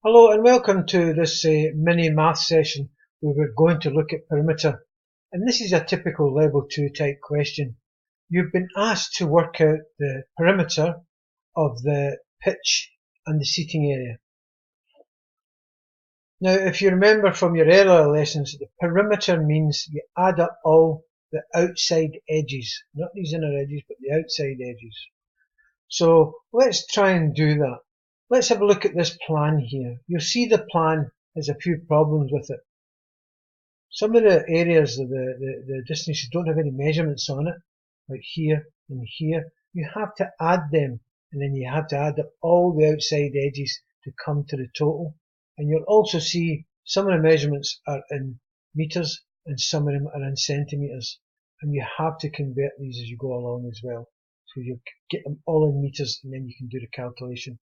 Hello and welcome to this mini math session where we're going to look at perimeter. And this is a typical level 2 type question. You've been asked to work out the perimeter of the pitch and the seating area. Now if you remember from your earlier lessons, the perimeter means you add up all the outside edges, not these inner edges but the outside edges. So let's try and do that. Let's have a look at this plan here. You'll see the plan has a few problems with it. Some of the areas of the distances don't have any measurements on it, like here and here. You have to add them, and then you have to add up all the outside edges to come to the total. And you'll also see some of the measurements are in meters and some of them are in centimeters. And you have to convert these as you go along as well. So you get them all in meters and then you can do the calculation.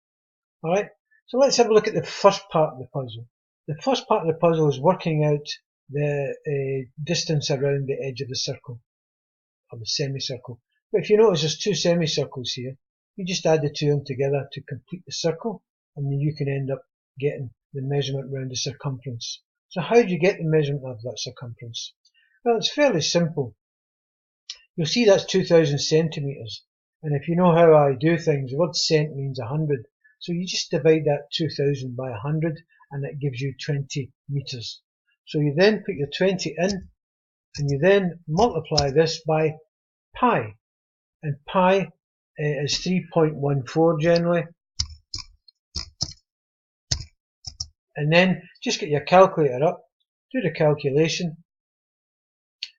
Alright, so let's have a look at the first part of the puzzle. The first part of the puzzle is working out the distance around the edge of the circle, or the semicircle. But if you notice there's two semicircles here, you just add the two of them together to complete the circle, and then you can end up getting the measurement around the circumference. So how do you get the measurement of that circumference? Well, it's fairly simple. You'll see that's 2000 centimetres, and if you know how I do things, the word cent means 100. So you just divide that 2000 by 100 and that gives you 20 meters. So you then put your 20 in and you then multiply this by pi. And pi is 3.14 generally. And then just get your calculator up, do the calculation.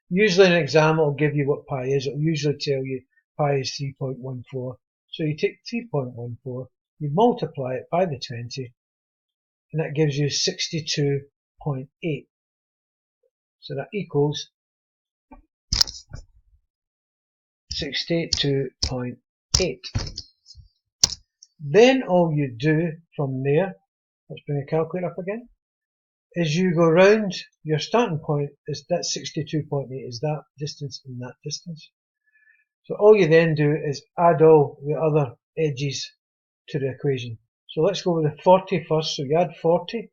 Usually in an exam it'll give you what pi is. It'll usually tell you pi is 3.14. So you take 3.14. You multiply it by the 20 and that gives you 62.8. So that equals 62.8. Then all you do from there, let's bring the calculator up again, is you go round your starting point, is that 62.8 is that distance and that distance. So all you then do is add all the other edges to the equation. So let's go with the 40 first. So you add 40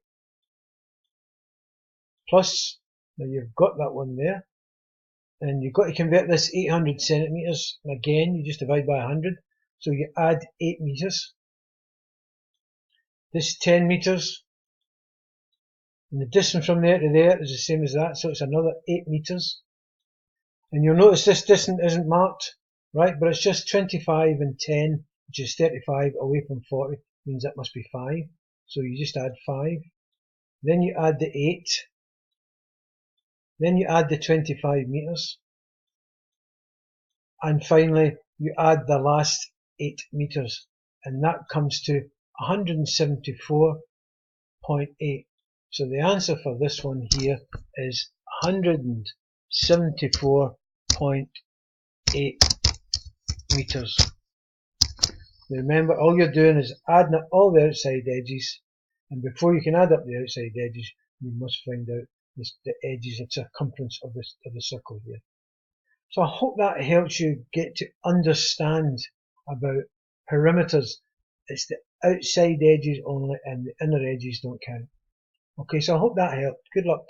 plus, now you've got that one there, and you've got to convert this 800 centimetres. Again, you just divide by 100. So you add 8 meters. This is 10 meters. And the distance from there to there is the same as that, so it's another 8 meters. And you'll notice this distance isn't marked, right? But it's just 25 and 10, which is 35 away from 40, means that must be 5. So you just add 5. Then you add the 8. Then you add the 25 meters. And finally, you add the last 8 meters. And that comes to 174.8. So the answer for this one here is 174.8 meters. Now remember, all you're doing is adding up all the outside edges, and before you can add up the outside edges, you must find out the edges and circumference of the circle here. So I hope that helps you get to understand about perimeters. It's the outside edges only, and the inner edges don't count. Okay, so I hope that helped. Good luck.